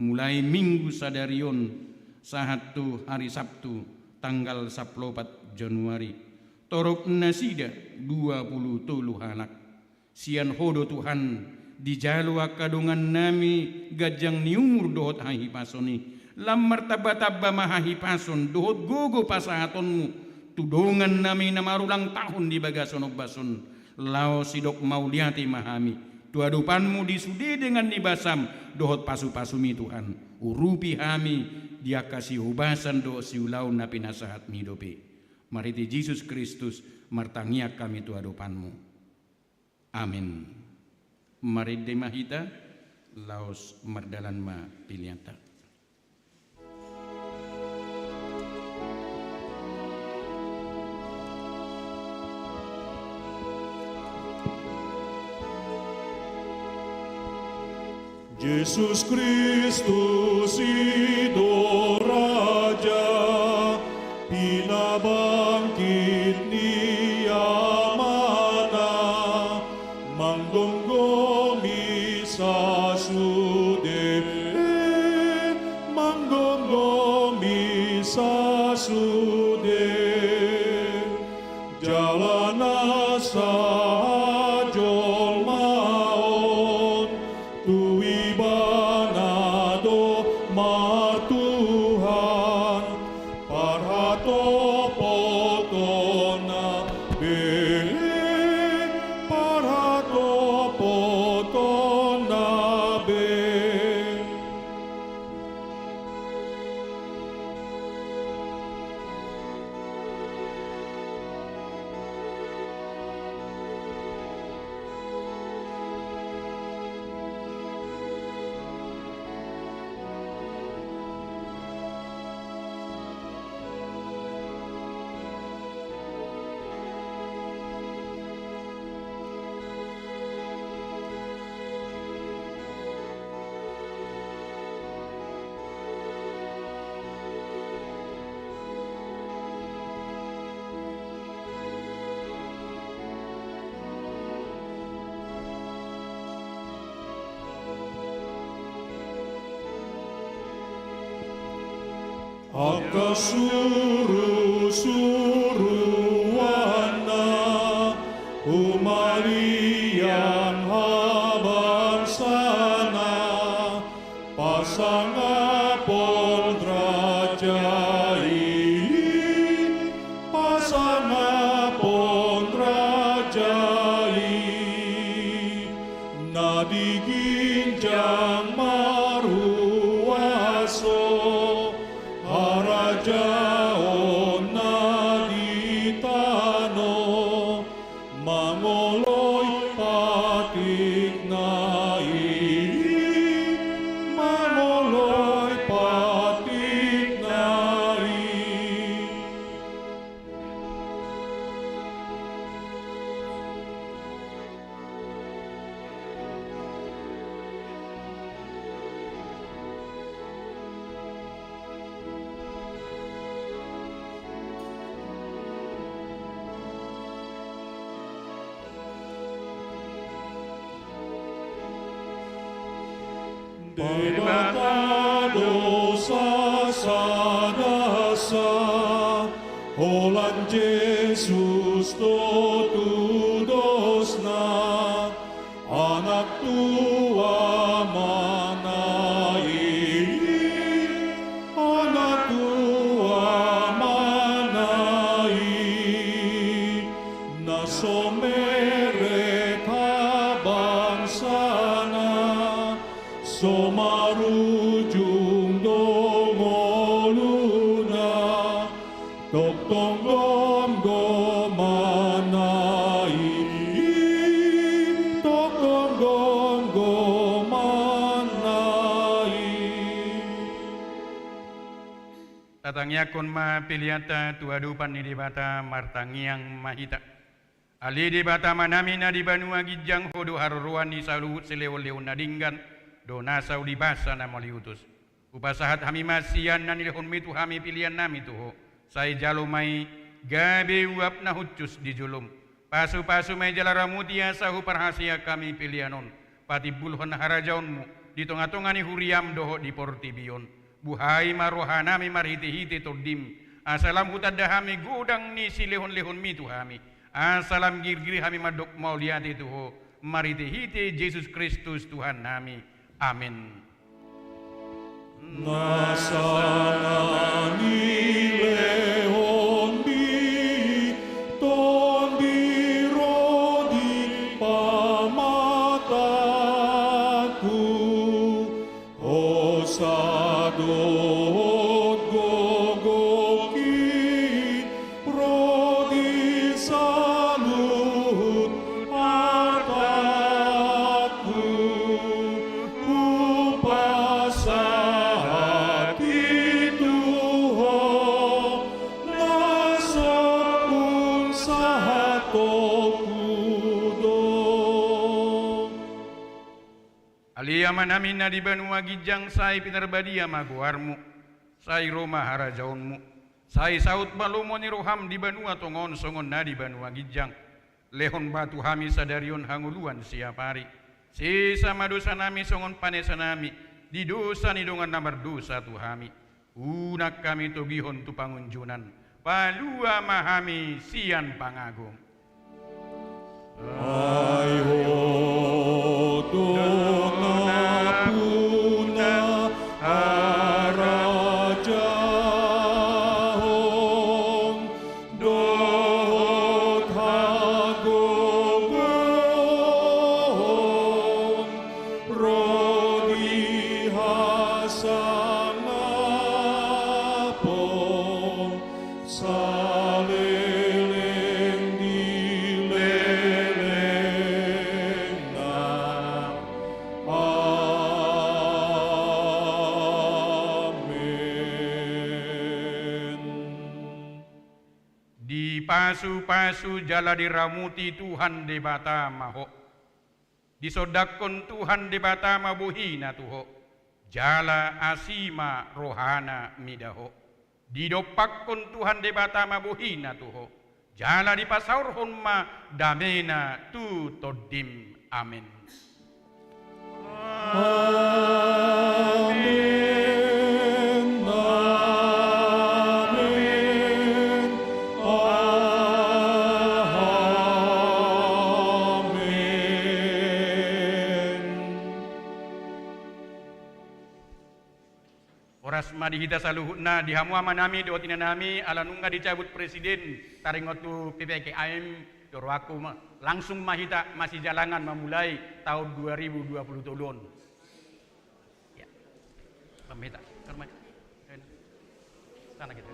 mulai minggu sadarion sahatu hari Sabtu tanggal 14 Januari torok nasida 20 hanak sian hodo Tuhan di jalwa kadungan nami gajang ni umur dohot hahi pasoni lam martaba-taba mahahi pason dohot gogo pasahatonmu tudongan nami na marulang tahun di bagason bason lao sidok mauliati mahami tuadupanmu disude dengan nibasam dohot pasu-pasumi Tuhan urupi kami dia kasih hubasan do siulau na pinasahat midope mariti Yesus Kristus martangiak kami tuadupanmu amin. Mari demahita laos mardalan ma pilianta. Yesus Kristus itu Raja pinabangkit niya mana manggonggomi sa sude manggonggomi sa sude jalana sa jol maon tu ibanado mar Akasuru-suruana umalian habang sana pasangapon drajai pasangapon drajai nadiginjang maruaso harajaon naditano mangoloy patik nai mangoloy patik nai. Debatado sa sadasa, Holan Jesus totudos na, anak tua manai, anak tua manai, nasomere kabang sana, somarujung dongoluna toktong gomanai toktong gomanai. Tatangyakon ma piliata tuadupan ni dibata martangiang mahita. Ali dibata manami na di banua gijang hodo haruruan di saluhut selewol-lewon nadinggan dona saudi basa na maliutus. Upasahat hami masian na nilihon mitu hami pilihan nami tuho. Say jalumay gabe uap na hucus di julum. Pasu-pasu may jalaramutia sahu parhasia kami pilihanon. Pati bulhon harajaunmu di tonga-tonga ni huriam doho di portibion. Buhay maroha nami marhiti-hiti todim. Asalam hutadda hami gudang ni silihon-lihon mitu hami. Asalam girgiri hami madok mauliati tuho. Marhiti-hiti Yesus Kristus Tuhan nami. Amin. Nasana ni leon di tondiro di pamataku osadot gogoki prodi salut artaku upasahati Tuho nasapun sahatokudo. Aliyaman namin na di banua gijang say pinarbadia maguarmu, say Roma harajaunmu, say saut balumo ni roham di banua tongon songon na di banua gijang, lehon batu hami sadarion hanguluan siap hari, sisa madosa nami songon panesa nami, di dosa ni dongan namar dosa tu hami, unak kami togihon tu pangunjunan, palua mahami sian pangagum. Ay hodona puna arajahon dohot hagogon rodi hasanapon saleleng dileleng na amin. Di pasu-pasu jala diramuti Tuhan debata maho. Disodakon Tuhan debata mabuhina tuho. Jala asima rohana midaho. Didopakon Tuhan debata mabuhina tuho. Jala dipasaurhon ma damena tu todim. Amin. Amin. madihita saluhutna dihamua manami dotina nami ala nungga dicabut presiden taringotu PPKM dorwaku langsung mahita masih jalangan memulai tahun 2020 tulun. Ya. Pemita, hormat. Sana kita.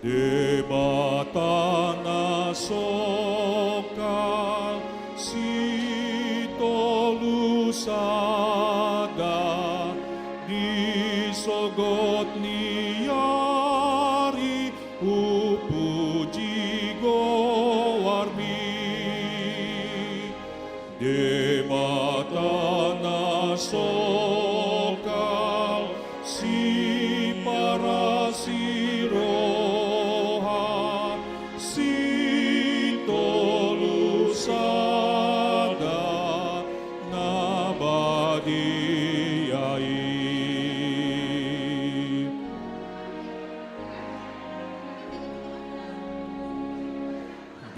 Debata nasoka si tolusada disogot niari upuji gowarmi. Debata nasoka si parasiro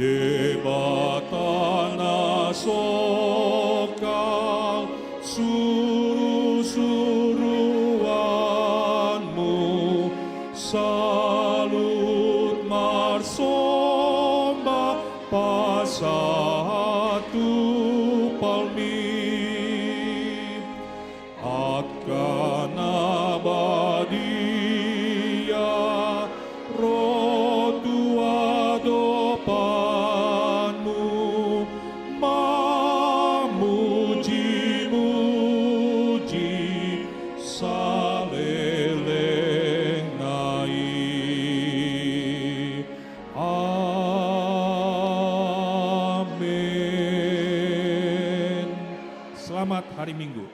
Debata nasoka suru-suruanmu salut marsomba pasatu palmi akan abadia rotua dopanmu mamuji-muji saleleng nai. Amin. Selamat hari Minggu.